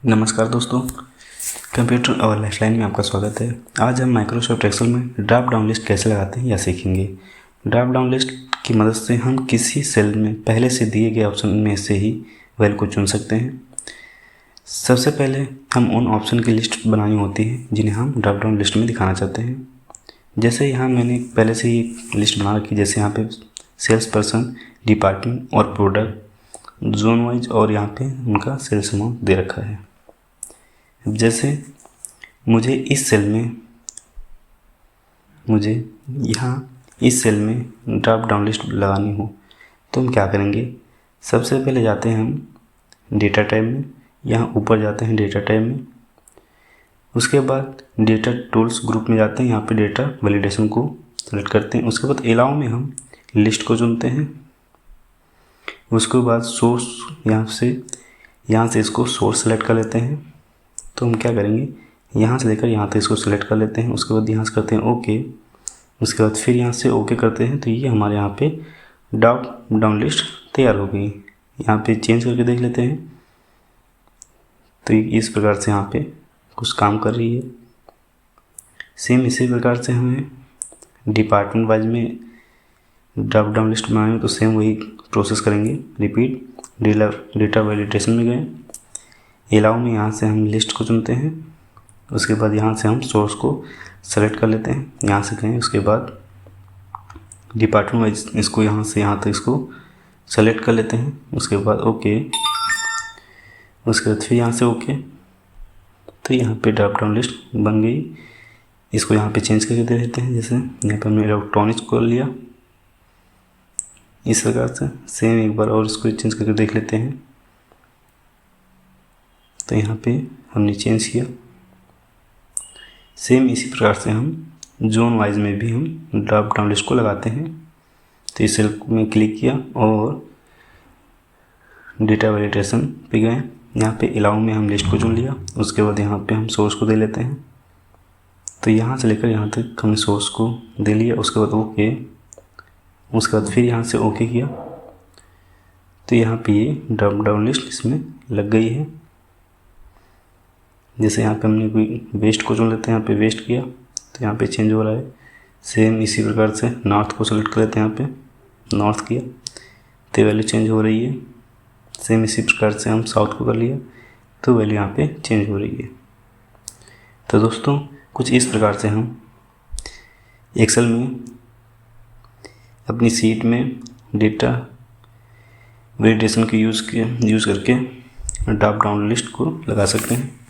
नमस्कार दोस्तों, कंप्यूटर और लाइफलाइन में आपका स्वागत है। आज हम माइक्रोसॉफ्ट एक्सेल में ड्रॉप डाउन लिस्ट कैसे लगाते हैं या सीखेंगे। ड्रॉप डाउन लिस्ट की मदद से हम किसी सेल में पहले से दिए गए ऑप्शन में से ही वैल्यू को चुन सकते हैं। सबसे पहले हम उन ऑप्शन की लिस्ट बनानी होती है जिन्हें हम ड्रॉप डाउन लिस्ट में दिखाना चाहते हैं। जैसे यहाँ मैंने पहले से ही लिस्ट बना रखी, जैसे यहाँ पे सेल्स पर्सन, डिपार्टमेंट और प्रोडक्ट, जोन वाइज और यहाँ पे उनका सेल्स अमाउंट दे रखा है। जैसे मुझे इस सेल में ड्रॉप डाउन लिस्ट लगानी हो तो हम क्या करेंगे। सबसे पहले जाते हैं हम डेटा टाइप में, यहाँ ऊपर जाते हैं डेटा टाइप में। उसके बाद डेटा टूल्स ग्रुप में जाते हैं, यहाँ पे डेटा वैलिडेशन को सेलेक्ट करते हैं। उसके बाद अलाउ में हम लिस्ट को चुनते हैं। उसके बाद सोर्स, यहाँ से इसको सोर्स सेलेक्ट कर लेते हैं। तो हम क्या करेंगे, यहाँ से लेकर यहाँ तक इसको सेलेक्ट कर लेते हैं। उसके बाद यहाँ से करते हैं ओके। उसके बाद फिर यहाँ से ओके करते हैं तो ये हमारे यहाँ पे ड्रॉप डाउन लिस्ट तैयार हो गई। यहाँ पे चेंज करके देख लेते हैं तो इस प्रकार से यहाँ पे कुछ काम कर रही है। सेम इसी प्रकार से हमें डिपार्टमेंट वाइज में ड्रॉप डाउन लिस्ट बनाएंगे तो सेम वही प्रोसेस करेंगे। रिपीट डेटा वैलिडेशन में गए, अलाउ में यहाँ से हम लिस्ट को चुनते हैं। उसके बाद यहाँ से हम सोर्स को सेलेक्ट कर लेते हैं, यहाँ से कहें। उसके बाद डिपार्टमेंट वाइज इसको यहाँ से यहाँ तक इसको सेलेक्ट कर लेते हैं। उसके बाद ओके, उसके बाद फिर यहाँ से ओके। तो यहाँ पे ड्रॉप डाउन लिस्ट बन गई। इसको यहाँ पे चेंज करके दे देते हैं। जैसे यहाँ पे हमने इलेक्ट्रॉनिक्स को लिया, इस प्रकार से सेम एक बार और इसको चेंज करके देख लेते हैं। तो यहाँ पे हमने चेंज किया। सेम इसी प्रकार से हम जोन वाइज में भी हम ड्रॉप डाउन लिस्ट को लगाते हैं। तो इस सेल में क्लिक किया और डेटा वैलिडेशन पे गए। यहाँ पे अलाउ में हम लिस्ट को चुन लिया। उसके बाद यहाँ पे हम सोर्स को दे लेते हैं। तो यहाँ से लेकर यहाँ तक हमने सोर्स को दे लिया। उसके बाद ओके, उसके बाद फिर यहाँ से ओके किया। तो यहाँ पे ये ड्रॉप डाउन लिस्ट इसमें लग गई है। जैसे यहाँ पे हमने कोई वेस्ट को चुन लेते हैं, यहाँ पे वेस्ट किया तो यहाँ पे चेंज हो रहा है। सेम इसी प्रकार से नॉर्थ को सेलेक्ट कर लेते हैं, यहाँ पे नॉर्थ किया तो वैल्यू चेंज हो रही है। सेम इसी प्रकार से हम साउथ को कर लिया तो वैल्यू यहाँ पे चेंज हो रही है। तो दोस्तों, कुछ इस प्रकार से हम एक्सेल में अपनी सीट में डेटा वैलिडेशन के यूज़ करके ड्रॉप डाउन लिस्ट को लगा सकते हैं।